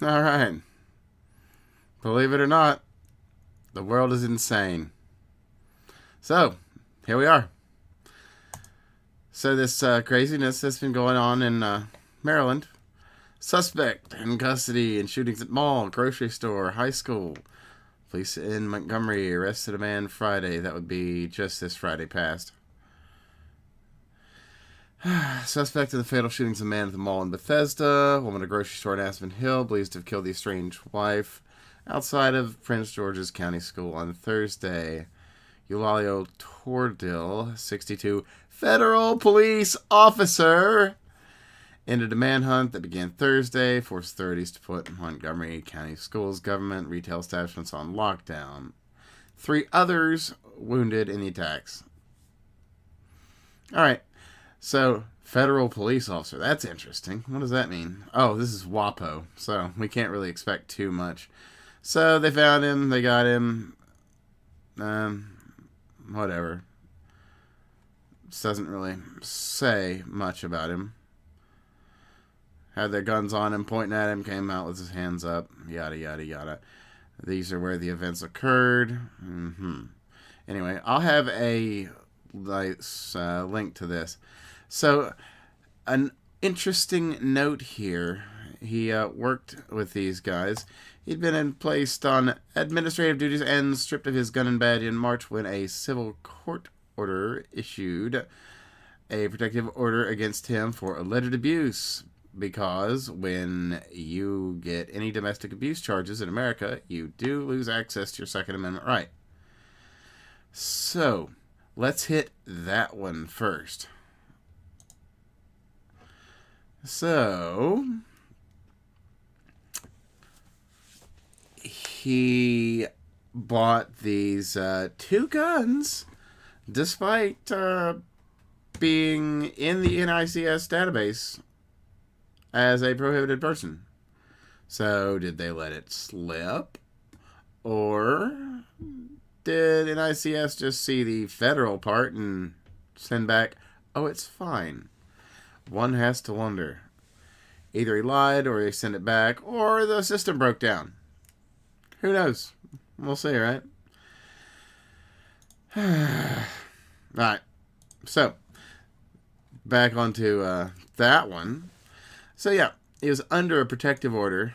All right. Believe it or not, the world is insane. So, here we are. So, this craziness that's been going on in Maryland. Suspect in custody in shootings at mall, grocery store, high school. Police in Montgomery arrested a man Friday. That would be just this Friday past. Suspect in the fatal shootings of a man at the mall in Bethesda, woman at a grocery store in Aspen Hill, believes to have killed the estranged wife outside of Prince George's County School on Thursday. Eulalio Tordil, 62, federal police officer, ended a manhunt that began Thursday, forced authorities to put Montgomery County schools, government, retail establishments on lockdown. 3 others wounded in the attacks. All right. So, federal police officer. That's interesting. What does that mean? Oh, this is WAPO, so we can't really expect too much. So, they found him. They got him. Whatever. This doesn't really say much about him. Had their guns on him, pointing at him, came out with his hands up. Yada, yada, yada. These are where the events occurred. Anyway, I'll have a link to this. So, an interesting note here. He worked with these guys. He'd been placed on administrative duties and stripped of his gun and badge in March when a civil court order issued a protective order against him for alleged abuse. Because when you get any domestic abuse charges in America, you do lose access to your Second Amendment right. So, let's hit that one first. So, he bought these 2 guns despite being in the NICS database as a prohibited person. So, did they let it slip? Or did NICS just see the federal part and send back, oh, it's fine? One has to wonder. Either he lied, or he sent it back, or the system broke down. Who knows? We'll see, right? Alright. So, back onto that one. So, yeah, he was under a protective order,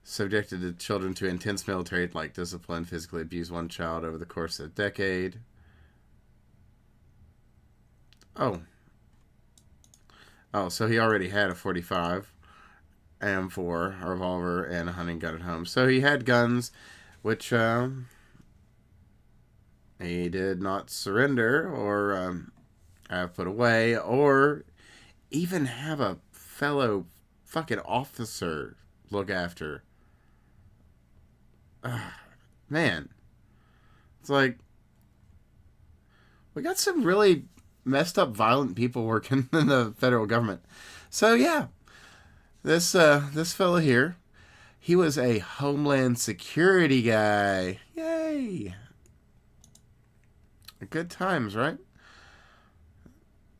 subjected the children to intense military-like discipline, physically abused one child over the course of a decade. Oh, so he already had a .45, M4, a revolver, and a hunting gun at home. So he had guns, which he did not surrender or have put away, or even have a fellow fucking officer look after. Man. It's like, we got some really messed up violent people working in the federal government. So yeah, this fella here, he was a Homeland Security guy. Yay. Good times, right?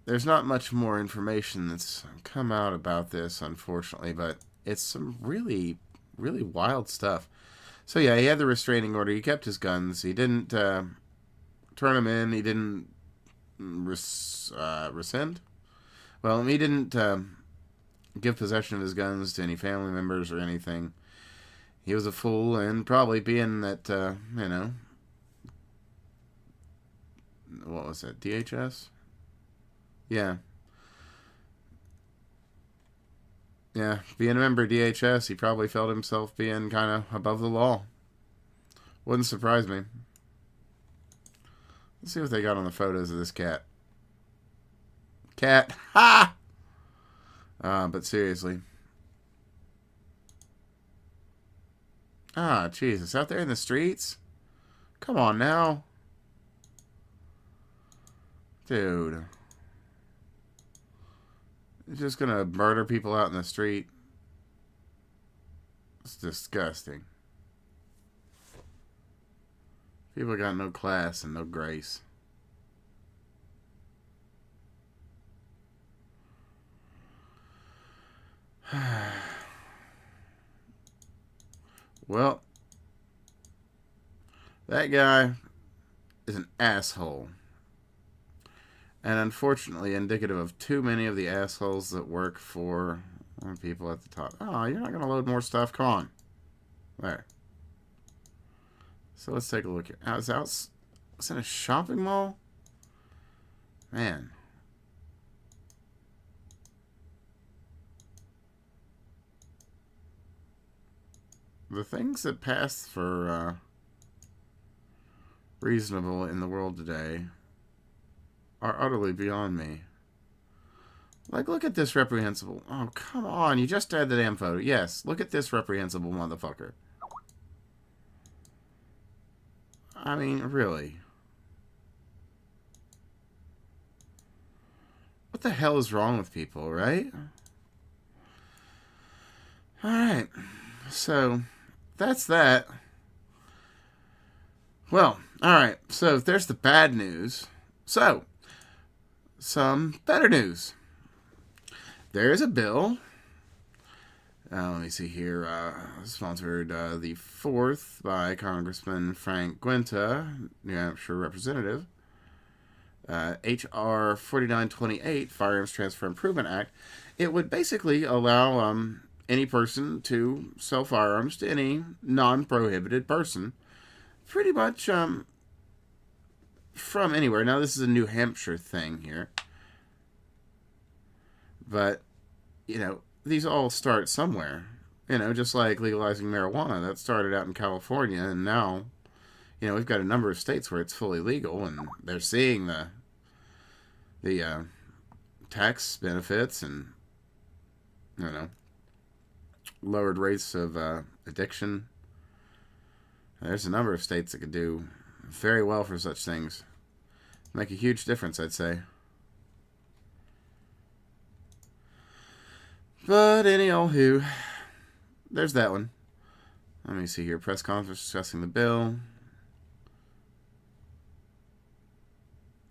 There's not much more information that's come out about this, unfortunately, but it's some really, really wild stuff. So yeah, he had the restraining order. He kept his guns. He didn't turn them in. He didn't rescind. Well, he didn't give possession of his guns to any family members or anything. He was a fool, and probably being that, what was it, DHS? Yeah. Yeah, being a member of DHS, he probably felt himself being kind of above the law. Wouldn't surprise me. Let's see what they got on the photos of this cat. Cat. Ha! But seriously. Jesus. Out there in the streets? Come on now. Dude. He's just gonna murder people out in the street. It's disgusting. People got no class and no grace. Well, that guy is an asshole. And unfortunately indicative of too many of the assholes that work for people at the top. Oh, you're not going to load more stuff? Come on. There. So let's take a look here. It's in a shopping mall? Man. The things that pass for reasonable in the world today are utterly beyond me. Like, look at this reprehensible. Oh, come on. You just had the damn photo. Yes, look at this reprehensible motherfucker. I mean, really. What the hell is wrong with people, right? Alright. So, that's that. Well, alright. So, there's the bad news. So, some better news. There is a bill. Let me see here. Sponsored the 4th by Congressman Frank Guenta, New Hampshire representative. H.R. 4928, Firearms Transfer Improvement Act. It would basically allow any person to sell firearms to any non-prohibited person. Pretty much from anywhere. Now, this is a New Hampshire thing here. But, you know, these all start somewhere. You know, just like legalizing marijuana. That started out in California, and now, you know, we've got a number of states where it's fully legal, and they're seeing the tax benefits and, you know, lowered rates of addiction. There's a number of states that could do very well for such things. Make a huge difference, I'd say. But any old who, there's that one. Let me see here. Press conference discussing the bill.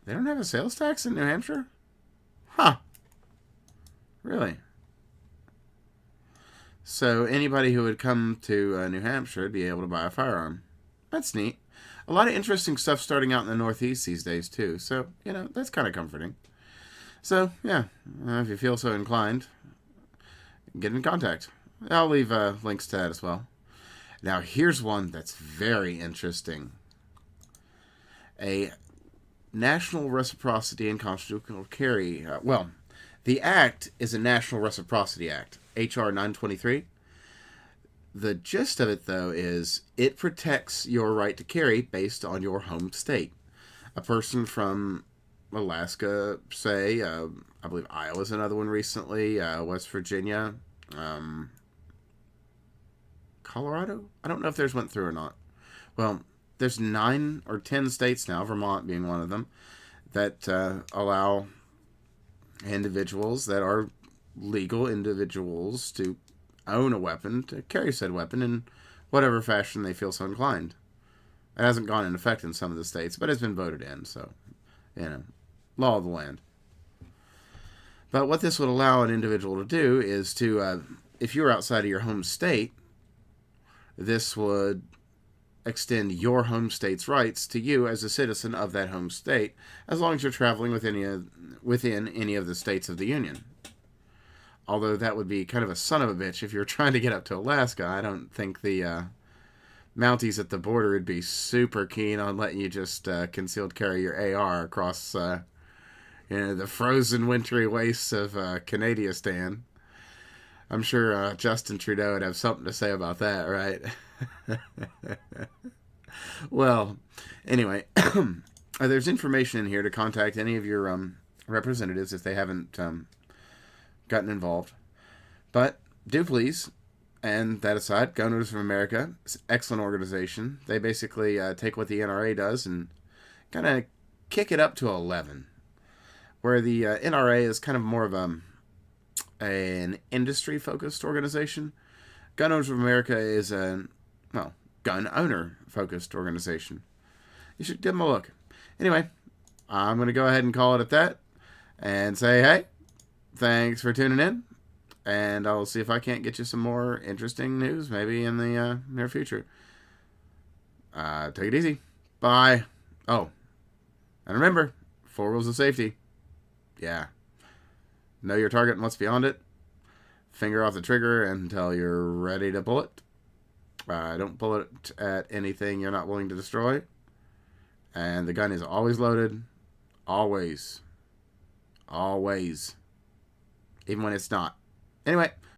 They don't have a sales tax in New Hampshire? Huh. Really? So anybody who would come to New Hampshire would be able to buy a firearm. That's neat. A lot of interesting stuff starting out in the Northeast these days, too. So, you know, that's kind of comforting. So, yeah, if you feel so inclined, get in contact. I'll leave links to that as well. Now, here's one that's very interesting. A national reciprocity and constitutional carry. The act is a National Reciprocity Act, H.R. 923. The gist of it, though, is it protects your right to carry based on your home state. A person from Alaska, say, I believe Iowa's another one recently, West Virginia, Colorado? I don't know if theirs went through or not. Well, there's 9 or 10 states now, Vermont being one of them, that allow individuals that are legal individuals to own a weapon, to carry said weapon in whatever fashion they feel so inclined. It hasn't gone into effect in some of the states, but it's been voted in, so, you know, law of the land. But what this would allow an individual to do is to, if you're outside of your home state, this would extend your home state's rights to you as a citizen of that home state, as long as you're traveling within any of the states of the Union. Although that would be kind of a son of a bitch if you're trying to get up to Alaska. I don't think the Mounties at the border would be super keen on letting you just concealed carry your AR across the frozen wintry wastes of Canadistan. I'm sure Justin Trudeau would have something to say about that, right? Well, anyway, there's information in here to contact any of your representatives if they haven't gotten involved. But do please, and that aside, Gun Owners of America is an excellent organization. They basically take what the NRA does and kind of kick it up to 11, where the NRA is kind of more of an industry-focused organization. Gun Owners of America is gun owner-focused organization. You should give them a look. Anyway, I'm going to go ahead and call it at that and say, hey, thanks for tuning in. And I'll see if I can't get you some more interesting news maybe in the near future. Take it easy. Bye. Oh, and remember, 4 rules of safety. Yeah. Know your target and what's beyond it. Finger off the trigger until you're ready to pull it. Don't pull it at anything you're not willing to destroy. And the gun is always loaded. Always. Always. Even when it's not. Anyway,